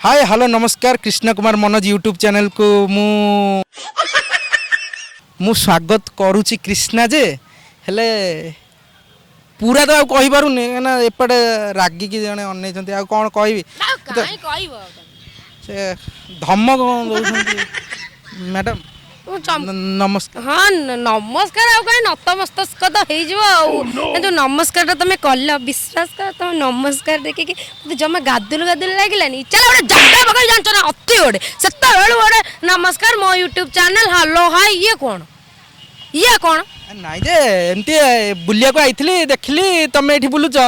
Hi hello नमस्कार Krishna Kumar Manoj YouTube channel को मु स्वागत करुच्ची कृष्णा जे हेले पूरा तो कही पारुनी ना एपटे रागिकी जने अनै आ कौन कहबी से धमक मैडम नमस्कार हाँ नमस्कार आ कहीं नतमस्तक तो हो जो नमस्कार तुम कल विश्वास कर तुम नमस्कार देखिए मतलब जमा गादुल गादुल लगे चल गोटे जगह पकड़ जान ना अति गोटे से गोटे नमस्कार मो यूट्यूब चैनल हेलो हाय ये कौन नाई जे एमती बुलिया को आईली देखली तुम ये बुलुच आ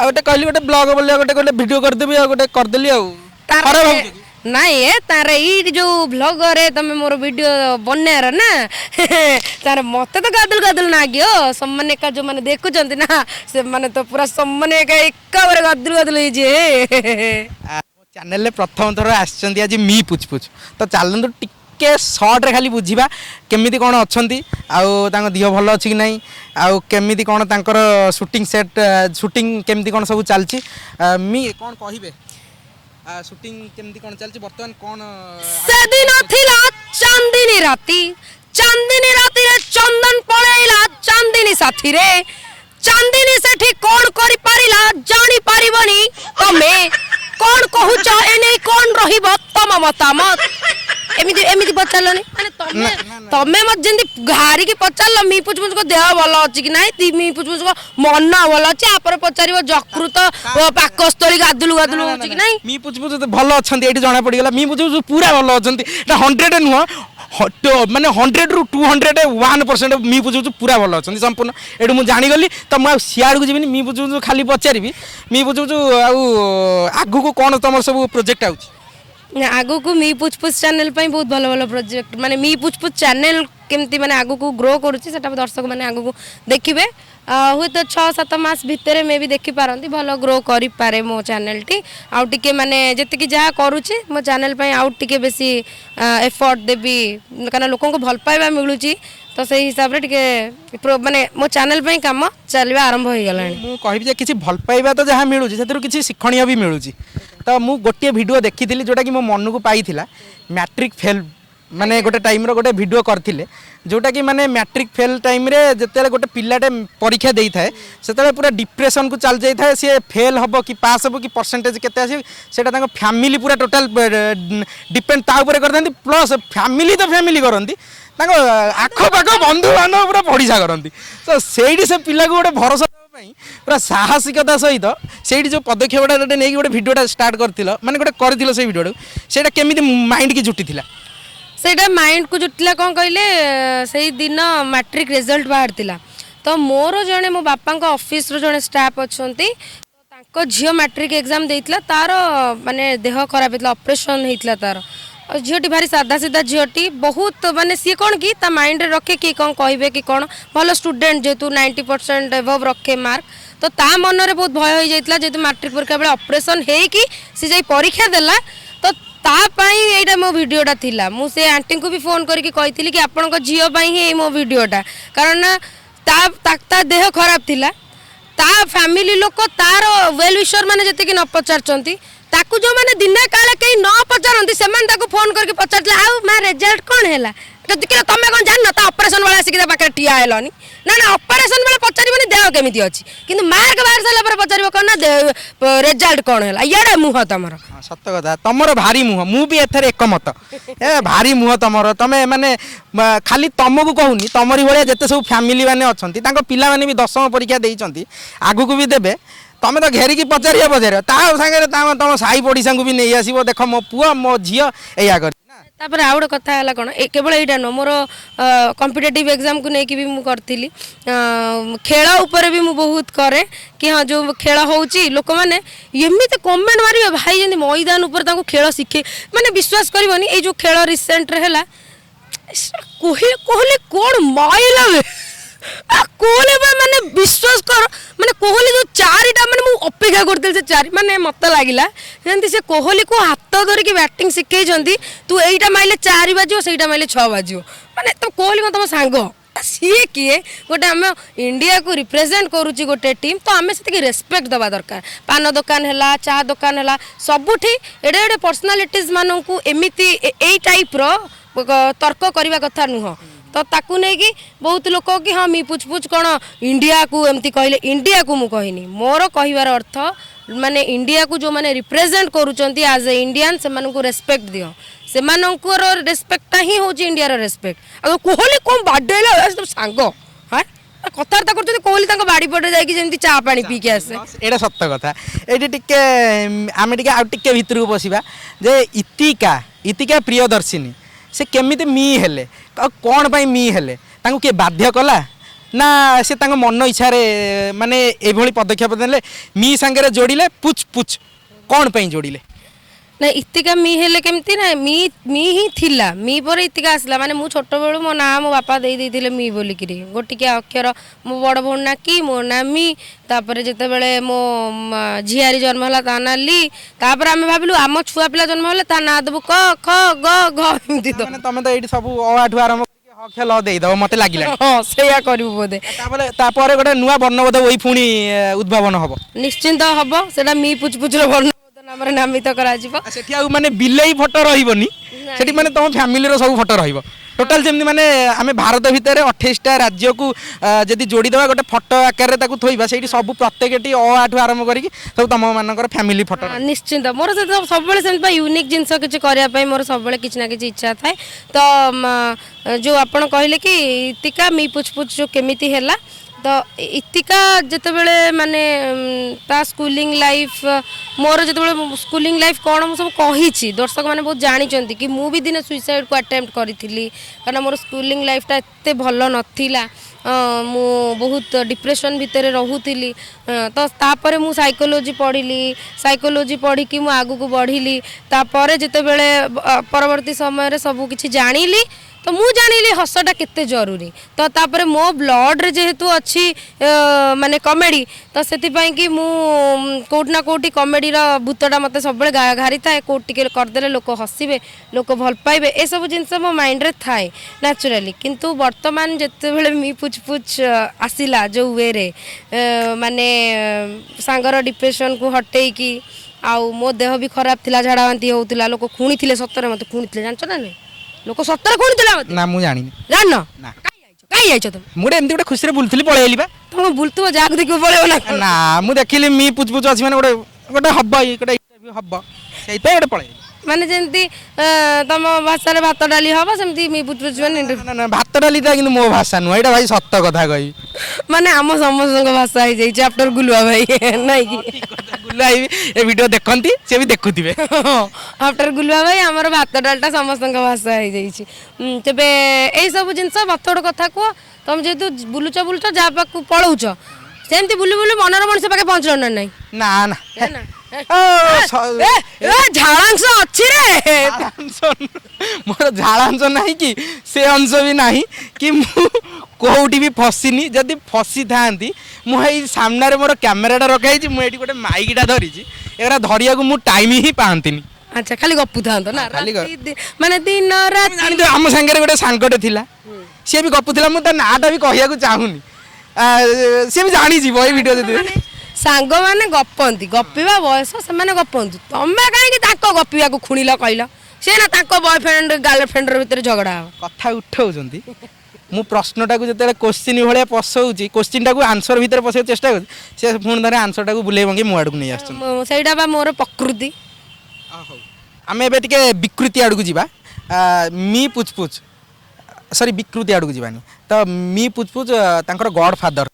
गोटे कहली गोटे ब्लॉग बोलिया गोटे गोटे वीडियो करदेवी आ गोटे करदेली आ नाई ए तार ई जो ब्लॉग रे तमे मोर वीडियो बननेर ना तार मते तो गादुल गादुल ना गियो सम्माने का जो माने देखु जंती ना से माने तो पूरा सम्माने का एकावर गादुल गादुल हे जे चैनल ले प्रथम थर आछंती आज मी पुछ पुछ तो चलंतु टिके शॉर्ट रे खाली बुझिबा केमिति कोन अछंती आउ तांको दिह भलो अछि कि नाही आउ केमिति कोन तांकर शूटिंग सेट शूटिंग केमिति कोन सब चलची मी कोन कहिबे शूटिंग केमती कोन चलची वर्तमान कोन सेदिन थिला चांदनी राती रे चंदन पळेला चांदनी साथी रे चांदनी सेठी कोन करि पारिला जानि पारिबनी तमे कोन कहूच एने कोन रहिबो तम मतामत एमिति एमिति पचारलनी माने तमे तमे मत जंदी घारी के पचारल मी पुछ पुछ को देह भलो अछि कि नाही ती मी पुछ पुछ को मन भलो अछि आपर पचारिबो जकृत पाकस्थली गादुलु गादुलु अछि कि नाही मी पुछ पुछ तो भलो अछंती एठी जणा पड़ी गेला मी पुछ पुछ पूरा भलो अछंती एटा 100 नुह माने 100 रु 200 1% मी पुछ पुछ पूरा भलो अछंती संपूर्ण एडु मु जानि गली त मु सियाड को जिबिनी मी पुछ पुछ खाली पचारिबी मी पुछ पुछ आ आगु को कोन तमर सब प्रोजेक्ट आउची आगु को मी पुछ पुछ चैनल पे बहुत भलो भलो प्रोजेक्ट माने मी पुछ पुछ चैनल केमती माने आगु को ग्रो करूची सेटा दर्शक माने आगु को देखिबे हुए तो 6-7 मास भितर में भी देखि पारंती भलो ग्रो करि पारे मो चैनल टी आउ टिके माने जति कि जा करूची मो चैनल पे आउ टिके बेसी एफर्ट देबी काना लोकन को भल पाइबा मिलुची तो सही हिसाब रे टिके माने मो चैनल पे काम चलबा आरंभ हो गलानी मु कहबी जे किछि भल पाइबा तो जहा मिलुची सेतरु किछि शिक्षणीय भी मिलुची तो मु गोटे वीडियो देखिथिली जोटा कि मो मन को पाइथिला मैट्रिक फेल माने गोटे टाइम रो गोटे वीडियो करथिले जोटा कि माने मैट्रिक फेल टाइम रे जते गोटे पिल्लाटे परीक्षा देई थाए सेते पूरा डिप्रेशन को चल जाई थाए से फेल हबो कि पास हबो कि परसेंटेज केते आसी सेटा ताको फैमिली पूरा टोटल डिपेंड ता ऊपर कर देंती प्लस फैमिली तो फैमिली करंती ताको आखो पाखो बंधु बांधव पूरा पड़ीसा करंती तो सेठी से पिल्ला को गोटे भरोसा पूरा साहसिकता सहित से जो पदक्षेपटा गोटे नहीं गोटे भिडियोटा स्टार्ट करथिलो माने गोटे करथिलो से भिडियोटा सेटा केमिति माइंड की जुटिथिला सेटा माइंड को जुटिला कौन कहले से दिन मैट्रिक रिजल्ट बाहर थिला तो मोर जने मो बापा का ऑफिस रो जने स्टाफ अछंती तो ताको झियो मैट्रिक एग्जाम देइतला तार माने देह खराब हेतला ऑपरेशन हेतला तार झीटी भारी सादा सीधा झीटी बहुत माने सी कौन कि ता माइंड रे रखे कि कौन कहबे कि कौन भलो स्टूडेंट जेतु 90% एबव रखे मार्क तो ता मन रे बहुत भय हो जाइतला जेतु मैट्रिक परीक्षा बेले ऑपरेशन हे कि सी जाई परीक्षा देला तो ता पाई एटा मो वीडियोटा थिला मु से आंटी को भी फोन करके कहितली कि आपन को झियो पाई हे मो वीडियोटा कारण ता देह खराब थिला ता फैमिली लोक तार वेल विशर माने जते कि न पचारचंती ताकू जो माने दिन काले कई न पचारंती से माने ताकू फोन करके पचारले आउ मा रिजल्ट कोन हैला तो दिखे तमे कोन जान न ता ऑपरेशन वाला आसी के पाके टिया हेलनी ना ना ऑपरेशन वाला पचारिबनी देह केमिति अछि किंतु मार्क बाहर साला पर पचारिबो कोन ना रिजल्ट कोन हैला याडे मुह तमरो सत्य कथा तमरो भारी मुह मु भी एथर एकमत ए भारी मुह तमरो तमे माने खाली तमको कहूनी तमरी भलिया जते सब फैमिली माने अछंती तांको पिला माने भी 10वीं परीक्षा देइचंती आगु को भी देबे तमे तो घेरिकी पचारिया पचारिया ता संगे तम साई पड़ीसा को भी नहीं आसीबो देखो मो पुआ मो झियो एया कर तापर आउड कथा हला कोन केवल एटा न मोर कॉम्पिटिटिव एग्जाम को नेकी भी मु करथिली खेल ऊपर भी मु बहुत करे कि हां जो खेल होउची लोक माने एमिते कमेंट मारिबे भाई जंदी मैदान ऊपर ताको खेल सिखे माने विश्वास करबनी ए जो खेल रिसेंट रहला कोहली कोन माइला कोहली माने विश्वास कर माने कोहली जो चारिटा माने मु अपेक्षा करथिल से चारि माने मत लागिला जंती से कोहली को हाथ धरि के बैटिंग सिखै जंती तू एइटा माइले 4 बाजियो सेइटा माइले 6 बाजियो माने तो कोहली को तम सांग सीए किए गोटे आम इंडिया को रिप्रेजेंट करुच्ची गोटे टीम तो आम से रेस्पेक्ट दवा दरकार पान दुकान है चा दुकान है सबुठी एडे एडे पर्सनालिटीज मानू एमती ए टाइप रो तर्क करने कथा नुह तो ताकू नहीं कि बहुत लोक कि हाँ मी पुछ पुछ कौन इंडिया को एमती कहले इंडिया को मु कहनी मोर कहबार अर्थ माने इंडिया को जो माने रिप्रेजेंट करूचंती एज ए इंडियन से मानू रेस्पेक्ट दियो से मानकर रेस्पेक्ट ही हूँ इंडिया रेस्पेक्ट आ कोहली कौन बाडेला सब सांग हाँ कथबार्ता कर कोहली बाड़ी पटे जाकि चा पानी पी के आसे एटा सत्य कथा ये टिके आम टे आउ टिके भितर को पशिबा जे इतिका इतिका प्रियदर्शिनी से केमिति मी हेले कौन पाई मी हेले तांको के बाध्य कला ना से तांको मन इच्छा रे माने एभली पदक्षेप देले मी संगे जोड़िले पुछ पुछ कौन पाई जोड़िले ना इतिका मी हेले केमती ना मी ही थिला मी पर इतिका आसला माने मु छोट बेलू मो ना मो बापा दे देथिले मी बोलिकिरी गोटिकिया अक्षर मो बड़ भौण ना कि मो ना मी तापर जेते बेले मो झियारी जन्म होला ता ना ली तापर आमे भाबिलु आम छुआ पिला जन्म होला ता ना देबु क ख ग घ एमती तो माने तमे तो एठी सब अठु आरंभ करके ह खेल देई दबो मते लागिला हां सेया करबु बोदे तापर गोटे नुआ वर्णबोध ओई पुणी उद्भावन हबो निश्चिंत हबो सेटा मी पुछ पुछ रो वर्णबोध नामरे नामित करा जिवो सेठी आ माने बिलेई फोटो रहिबोनी सेठी माने तम फैमिली रो सब फोटो रहिबो टोटाल जेमनी माने आमे भारत भितर 28 टा राज्य को जदी जोड़ी देबा गोटे फोटो आकार रे ताकू थोइबा सेठी सब प्रत्येकटी अ आठु आरंभ करिक सब तम मानकर फैमिली फोटो निश्चिंत मोर से सब बेले सेम यूनिक जिंस किछि करिया पई मोर सब बेले किछि ना किछि इच्छा थाए तो जो आपण कहले कि इतिका मी पुछ पुछ जो केमिति हैला तो इतिका जिते बड़े माने ता स्कूलिंग लाइफ मोर जिते स्कूलिंग लाइफ कौन मुझे सब कही दर्शक मैंने बहुत जानी कि मु भी दिने सुइसाइड को अटेम्प्ट करी कारण मोर स्कूलिंग लाइफटा एत भल नथिला मु बहुत डिप्रेशन भितर रोली तो तापर मु साइकोलोजी पढ़ी साइकोलोजी पढ़ी कि मु आगु को बढ़िली तापर जिते बड़े परवर्ती समय रे सब किछि जानिली तो मु जानिली हसटा केते जरूरी तो तापर मो ब्लड रे जेहेतु अच्छी माने कॉमेडी तो सेति पई कि मु कोट ना कोटी कॉमेडी रा भूतटा मते सब बेले घारी थाए कोट टिके कर देले लोक हसिबे लोक भल पाइबे ए सब जिंस मो माइंड रे थाए नेचुरली किंतु वर्तमान जेते बेले मी पुछ पुछ आसिला जो वे रे माने सांगर डिप्रेशन को हटेई की आउ मो देह भी खराब थिला झाड़ा बांती होउतिला लोक खुणी थिले सत्तरे मते खुणी थिले जानछ ना नै लोक सत्तर खुणी थिला मते ना मु जानि जान ना काई आइछ तुम मुडे एमती गोटे खुशी रे बुलथिली पळेइली बा तुम बुलतु जाक देखि पळेओ ना ना मु देखिली मी पुछ पुछ अछि माने गोटे हब्बा गोटे इंटरव्यू हब्बा सेइते गोटे पळेइली माने जेंती तम भाषा रे भात डाली हबा सेमती मी पुछ पुछ माने ना ना भात डाली ता किंतु मो भाषा नु एटा भाई सत्य कथा कहि माने हम समस्त भाषा हो जाई आफ्टर गुलुआ भाई नै कि गुल्ला ए वीडियो देखंती से भी देखुथिबे आफ्टर गुलुआ भाई हमर भात डालटा समस्त भाषा हो जाई तबे एई सब जिंस बतोड़ कथा को तुम जेतु बुलुच बुलुच जा पाक पळौच सेमती बुलु बुलु मनर मनुष्य पाके पहुंचल ना नै ना ना झाड़ांश अच्छी रे मोर झाड़ांश नहीं कि से अंश भी नहीं कि कौटी भी फसिनी जदि फसी था मुझे सामने मोर कैमेराटा रखाई मुझे गोटे माइकटा धरी एरा धरिया को मु टाइम ही पाती अच्छा खाली गपु था ना माने दिन रात आम सांगे गोटे सांगटे थिला सी भी गपुला मुझे नाटा भी कहया चाहूनी सी भी जानी ये वीडियो जब सांग मैंने गपंती गपिवा बयस से गपंतु तमें कहीं गपिवा को खुणिल कहल सी ना बॉयफ्रेंड गर्लफ्रेंड भीतर झगड़ा कथा उठाउछंती मु प्रश्नटा को जते क्वेश्चन भाया पसौची क्वेश्चनटा को आंसर भीतर पसै चेष्टा कर से पुणी धरे आंसरटा को बुले बंगी मो आड़ को नहीं आछन सेटा बा मोर प्रकृति आमे एबे टिके विकृति आड़ को जीवा मी पुछ पुछ सॉरी विकृति आड़ को जीवानी तो मी पुछ पुछ तांकर गॉडफादर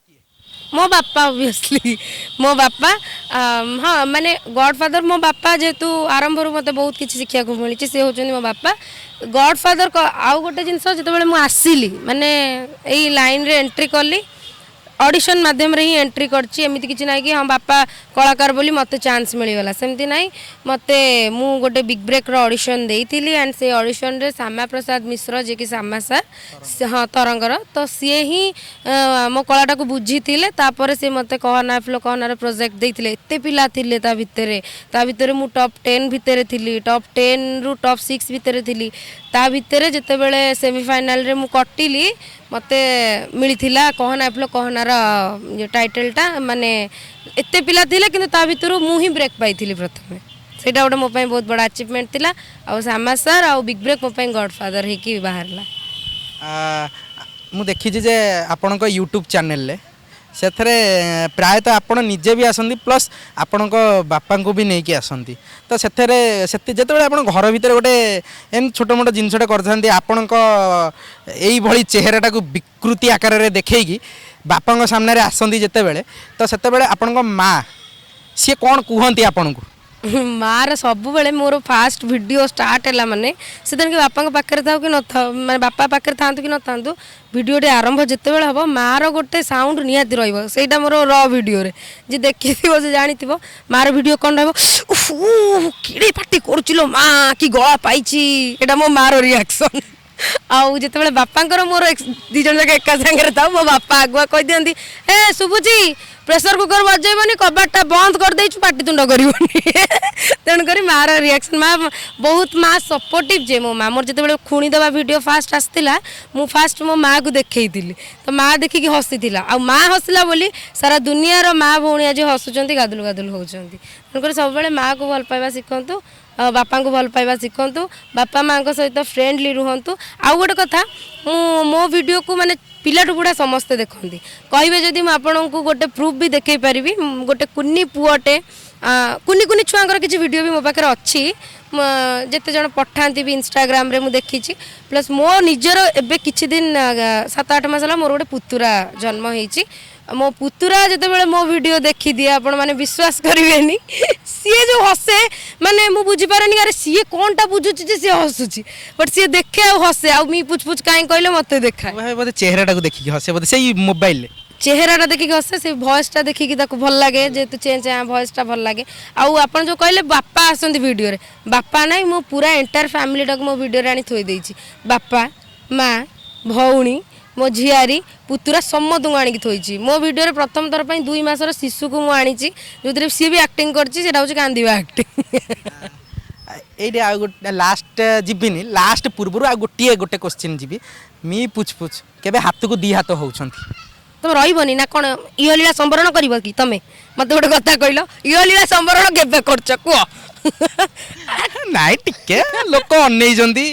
मो बापा ऑब्वियसली मो बापा हाँ माने गॉडफादर मो बापा जेहेतु आरंभ मत बहुत किसी शिक्षा को मिली सी होचनी मो बापा गॉडफादर आउ गोटे जिनस जो मुझे आसिली माने यही लाइन रे एंट्री कली ऑडिशन माध्यम रे ही एंट्री करची एमिति किछि नाही कि हम बापा कलाकार बोली मते चांस मिलगला सेमती नाई मते मु गोटे बिग ब्रेक रो ऑडिशन देइतिली एंड से ऑडिशन रे श्यामा प्रसाद मिश्र जे कि श्यामा सर हाँ तरंगर तो सी ही मो कलाटा को बुझी तापर से मते कहना फ्लो कहनार प्रोजेक्ट देइतिले एते पिला थिले ता भितरे मु टॉप 10 भितरे थिली टॉप 10 रु टॉप 6 भितरे थिली ता भितरे जते बेले सेमीफाइनल रे मु कटिली मते मिलिथिला कहना फ्लो कहनार जे टाइटलटा माने एते पिला थिले किंतु ता भितरु मु ही ब्रेक पाइथिली प्रथमे सेटा गोटे मो पई बहुत बड़ा अचीवमेंट थिला आ श्यामा सर आ बिग ब्रेक मो पई गॉडफादर हे की बाहरला मु देखी जे आपण को यूट्यूब चैनल ले सेथरे प्रायतः आपण निजे भी आसंती प्लस आपण बापा को भी नहीं आसंती तो सेथरे सेते जेतेबेले आपण घर भीतर गोटे एम छोट मोट जिनसटा करथांती आपण एई भली चेहराटा को विकृति आकार रे देखैकी बापा सामने आसंती जेतेबेले तो सेतेबेले आपण माँ सी कौन कहती आपण को मार सब बेले मोर फास्ट वीडियो स्टार्ट है माने से कि बापा पाखे था कि न माने बापा पाखे था कि न था वीडियो आरंभ जिते बेले हम मार गोटे साउंड निहाती रहीटा मोर र वीडियो रे जी देखी थी से जानी मार वीडियो कौन रही किड़े पार्टी करो माँ कि गला पाई मो मार रिएक्शन आउ जिते बापा मोर दी जन जाक एका सागर था मो बापा आगुआ कही दिखती ए शुभुची प्रेसर कुकर बजेबनी कबाटा बंद कर देछु पाटी तुंड करबनी तेणुक मार रिएक्शन माँ बहुत माँ सपोर्टिव जे मो माँ मोर जिते खुणी देवा वीडियो फास्ट आसला मु फास्ट मो माँ को देखी तो माँ देखिकी हसी आ माँ हसला बोली सारा दुनिया माँ भौणी आज हसुँच गादुल गादुल होती तेणुक सब माँ को भल पाइबा शिखतु बापा को भल पाइबा शिखतु बापा माँ सहित फ्रेंडली रुहतु आउ गोटे कथा मो वीडियो को माने पिलाटू बुढ़ा समस्ते देखती कहे जदि मुझे गोटे प्रूफ भी देखे पारि गोटे कुनी पुअटे कुनी कुनी छुआंकर किसी वीडियो भी मो पाखे अच्छी जिते जन पठाती भी इंस्टाग्राम रे मुझे देखी प्लस मो निजर एबे किछि दिन 7-8 मास मोर गोटे पुतुरा जन्म होइछि मो पुतुरा जिते बेले मो वीडियो देखी दिए आपण माने विश्वास करेनि सी जो हसे माने मु बुझी पारेनी अरे सी कोनटा बुझुची जे सी हसुची बट सी देखे आ हसे आ मी पुछ पुछ काई कहले मते देखा बोधे चेहराटा को देखी हसे बोधे से मोबाइल चेहराटा देखिक हसे से भॉइसटा देखिकी ताको भल लागे जेतु चेंज भॉइसटा भल लागे आउ आपण जो कहले बापा आसंती वीडियो रे बापा नाही मो पूरा एंटायर फैमिली टाक मो वीडियो रे आनी थोई देइची बापा माँ भौणी मो झियारी पुतुरा समस्त आनिक थोइची मो वीडियो रे प्रथम थर पई 2 मासर शिशु को मु आनीची जोदरे सी भी एक्टिंग करची सेटा होची कांदीबा एक्टिंग एइडे आ गोटे लास्ट जिबिनी लास्ट पूर्वरु आ गोटे क्वेश्चन जिबी मी पूछ पूछ केबे हाथ को दी हाथ होउछंती तुम रही ना कौन इहलीला संवरण कर कि तुम मत गोटे कथा कहल इहलीला संवरण केबे करछ कह नाइ टिके लोक अनैजंती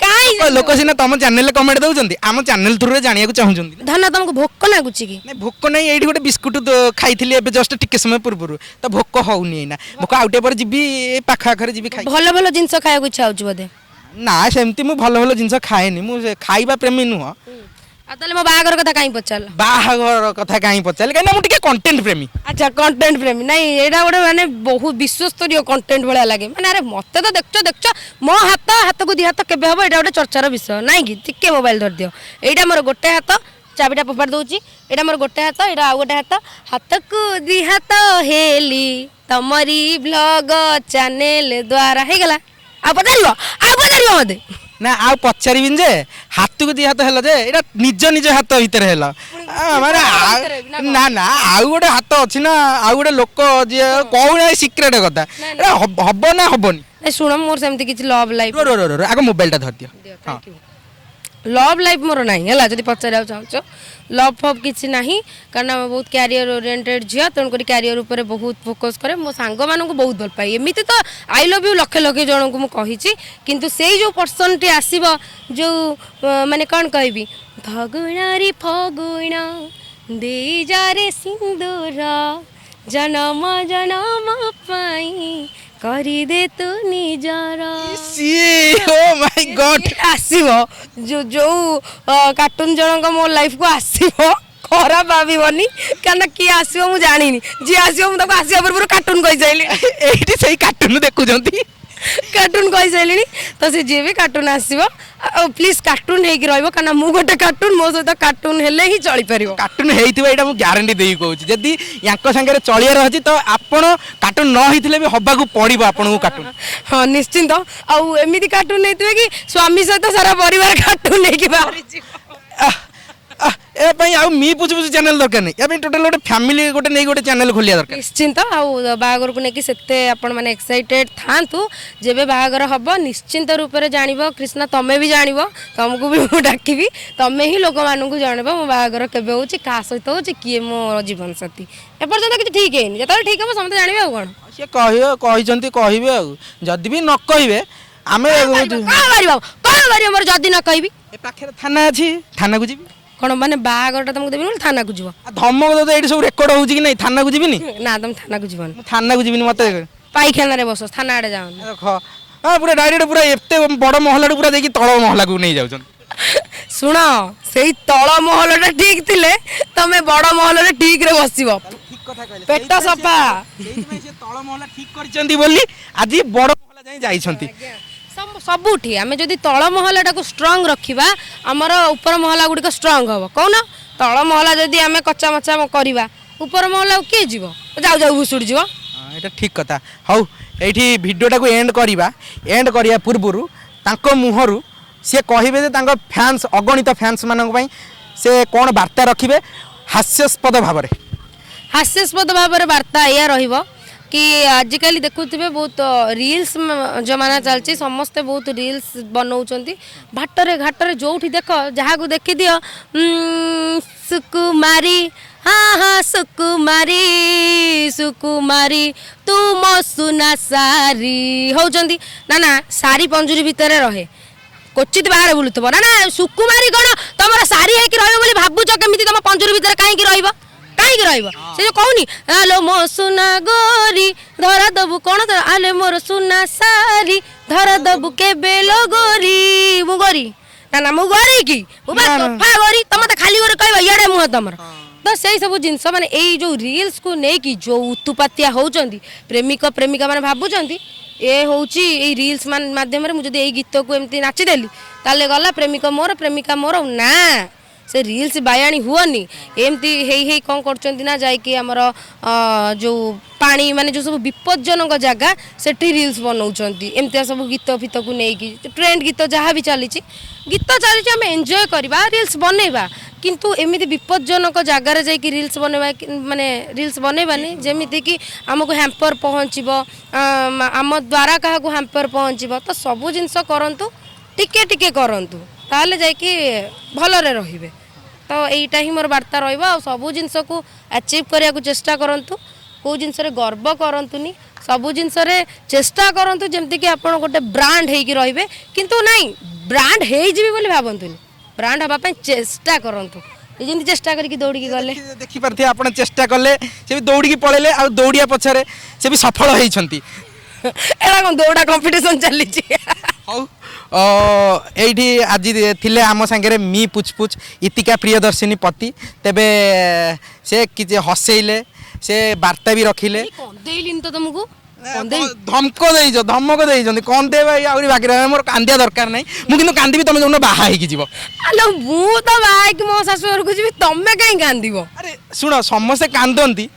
काई लोक सिना तुम चैनल कमेंट दउजंती आम चैनल थ्रू रे जानिया को चाहुजंती धन्ना तुमको भोक लागुची कि नै भोक नै एठी गोटे बिस्कुट खाइथिली एबे जस्ट टिके समय पूर्वरु त भोक होउनी ना भोक आउटे पर जिबी पाखा आखरे जिबी खाइ भलो भलो जिंस खाया को इच्छा होउछ बदे ना सेमती मु भलो भलो जिंस खाएनी मु खाइबा प्रेमी नुह आतले मो बाहागर कथा काई पचाल बाहागर कथा काई पचाल काई ना मु टिके कंटेंट प्रेमी अच्छा कंटेंट प्रेमी नहीं एडा गोटे माने बहुत विश्वस्तरीय कंटेंट भलिया लागे माने अरे मते तो देखछ मो हाथ को दी हाथ केबे हबो एडा गोटे चर्चार विषय नाही कि टिके मोबाइल धर दियो एडा मोर गोटे हाथ चाबिटा पपाड़ दउची एडा मोर गोटे हाथ एडा आ गोटे हाथ को दी हाथ हेली तमरी ब्लॉग चैनल द्वारा हे गला आ पचारियो मते ना आ पचारिबिन जे हाथ को दी हाथ हैला जे एटा निज निज हाथ भीतर हैला माने ना ना आ गोटे हाथ अछि ना आ गोटे लोक जे कोन सीक्रेट कथा एटा हबो ना हबोनी ए सुन मोर सेमति किछ लव लाइफ रो आगो मोबाइलटा धर दियो हां लव लाइफ मोर नहीं है जब पचार चाहो लव फव किसी ना कारण बहुत क्यारियर ओरिएंटेड झील तेणुक क्यारियर उपर बहुत फोकस करे मो सांग मानक बहुत भल पाए एमती तो आई लव यू लक्षे लक्षे जन को मुझे किंतु से जो पर्सन टी आसब जो माने कौन कहबी फगुणारी फगुण दे जा रे सिंदूर जनम जनम पाई करी दे तू निजर ओ माय गॉड आसीबो जो जो कार्टून जनक मो लाइफ को आसीबो खराब भाबनी कारण किए आसीबो मु जानिनी जी आसीबो मु ताको आसीबा पूर्व कार्टून कहि जाइली एठी सही कार्टून देखुजंती कार्टून कहि साइलिनी तो से जे भी कार्टून आसीबो प्लीज कार्टून हेकी रहइबो काना मु गोटे कार्टून मो सहित कार्टून हेले ही चली परिबो कार्टून ହେଇଥିବ ଏଇଟା ମୁଁ ଗ୍ୟାରେଣ୍ଟି ଦେଇକି କହୁଛି ଯଦି ୟାଙ୍କ ସାଙ୍ଗରେ ଚଳିବାର ଅଛି ତ ଆପଣ कार्टून ନ ହେଇଥିଲେ ବି ହବାକୁ ପଡ଼ିବ ଆପଣଙ୍କୁ कार्टून हाँ निश्चिंत आउ एमिति कार्टून नैतिबे कि स्वामी सहित सारा परिवार कार्टून हेकी बाहरी ए ପାଇଁ ଆଉ मी पुछ पुछ चैनल दरकार नहीं ए ପାଇଁ टोटल गोटे फैमिली गोटे नहीं गोटे चैनल खोलिया दरकार निश्चिंत आउ बाहागर को लेकिन सेते आपण माने एक्साइटेड थांतु जेबे बाहागर हबो निश्चिंत रूप रे जानिबो कृष्णा तमे भी जानिबो तुमको भी मु डाकिबी तमे ही लोक मानन को जानबो मो बाहागर केबे होची का सहित होची किए मो जीवन साथी ए पर्यंत किछ ठीक हेनी जतले ठीक हबो समते जानिबे आ कोन से कहियो कहिसंती कहिबे आ जदी भी न कहिबे आमे कौन मोर जदी न कहबी ए पाखे थाना अछि थाना को जीबी कौन माने बाहागरटा तुमको देबी ना थाना को जीव धमक तो एठी सब रेकर्ड होउची कि नहीं थाना को जीबीनी ना तुम थाना को जीवन थाना को जीबीनी मते पाइखाना रे बस थाना आड़े जाओ देखो हां पूरा डायरेक्ट पूरा एते बड़ महला पूरा देखि तळ महला को नहीं जाउछन सुन सेई तळ महलटा ठीक थिले तमे बड़ महलरे ठीक रे बसिबो ठीक कथा कहले पेट सफा से तळ महला ठीक करचंती बोली आज बड़ महला जाई जाईछंती सबुठी आम जदि तल महलाटा को स्ट्रंग रखा आमर ऊपर महला गुड़िक स्ट्रंग हम कौन तल महला जदि आम कच्चा मचा करवा ऊपर महला किए जीव जाऊ जाऊ भुसुड़ी जीव এটা ঠিক কথা হଉ এইଠି ভিডিওটাକୁ এন্ড କରିବା ପୂର୍ବରୁ ତାଙ୍କ ମୁହଁରୁ ସେ କହିବେ ଯେ ତାଙ୍କ ଫ୍ୟାନ୍ସ ଅଗଣିତ ଫ୍ୟାନ୍ସ ମାନଙ୍କ ପାଇଁ ସେ କ'ଣ ବାର୍ତ୍ତା ରଖିବେ ହାସ୍ୟାସ୍ପଦ भाव वार्ता या रहिबो कि आजिकल देखुवे बहुत रील्स जमाना चलती समस्ते बहुत रील्स बनाऊँच भाटरे घाटरे जो देख जहाँ को देखी दियो सुकुमारी हाँ हाँ सुकुमारी सुकुमारी तू मो सुना सारी होउचंदी ना ना सारी पंजुरी भितर रहे क्वचित बाहर बुलुथबो ना ना सुकुमारी कौन तुम सारी है कि रही भावुच केमी तुम पंजुरी भितर कहीं रही कहीं रही से जो कहूनी आलो मो सुना गोरी धरा दबु कौन आले मोर सुना सारी धरा दबु के बेलो गोरी मु गोरी ना ना मु गोरी की तोफा गोरी तुम तो खाली गोरी कहबो इडे मुह तुम तो से सब जिनस माने एई जो रील्स को नहीं कि जो उत्तुपातिया होउचंदी प्रेमिक प्रेमिका माने भाबुचंदी ए होउची एई रील्स माध्यम रे मु जदी एई गीत को एमती नाची देली ताले गला प्रेमिक मोर प्रेमिका मोर ना से रील्स बायाणी हुअनी एमती हेई कौन करचंती ना जाई कि हमर जो पानी माने जो सब विपज्जनक जगह सेठी रील्स बनाउचंती एमती सब गीत फित को नहीं कि ट्रेंड गीत जहाँ भी चली गीत चली आम एंजॉय करवा रील्स बनैबा किंतु एमती विपज्जनक जगार जाइए रील्स बनैबा माने रील्स बनैबानी जेमिति कि आमको हैम्पर पहुँचब आम द्वारा क्या हैम्पर पहुँचब तो सबू जिनस करंतु टिके टिके करंतु ताहले जाइए भलरे रहिबे तो यहीटा ही मोर वार्ता रहिबा आ सबू जिनस को अचीव करिया को चेष्टा करंतु को जिनस रे गर्व करंतुनी सबू जिनस रे चेष्टा करंतु जेमति कि आपण गोटे ब्रांड हेकी रहिबे किंतु नाही ब्रांड हेई जिबे बोली भाबंतुनी ब्रांड हबा पय चेष्टा करंतु जेमति चेष्टा करके दौड़ी की गले देखि परथि आपण चेष्टा करले से भी दौड़ी की पळेले आ दौड़िया पछरे से भी सफल होइछंती एड़ा कोन दौड़ा कंपटीशन चली छी हौ एठी आज थिले आम सांगे मी पुछपुछ इतिका प्रियदर्शिनी पति तेबे से कि हसैले से वार्ता भी रखिले देलिन तो तुमको धमक देइछन कोन दे भाई आउरी बाकी रहे मोर कांदिया दरकार नै मु किंतु कांदी भी तमे जोन बाहा हे कि जीवो अलो मु तो बाहा कि मो सासुर को जीवी तमे काई कांदिबो अरे सुनो समस्त कांदंती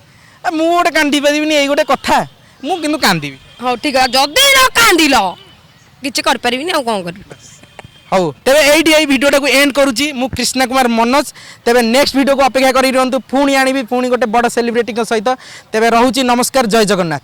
मु गोटे कांदी परिबिनी एई गोटे कथा मु किंतु कांदीबी हो ठीक है जदी न कांदिलो किछ कर परिबिनी आ कोन करबी हौ तेरे एठी एई वीडियोटा को एंड करूची मु कृष्णा कुमार मनोज तेरे नेक्स्ट वीडियो को अपेक्षा करी रहंतु पुणी आनिबी पुणी गोटे बड़ सेलिब्रिटी के सहित तेरे रहूची नमस्कार जय जगन्नाथ।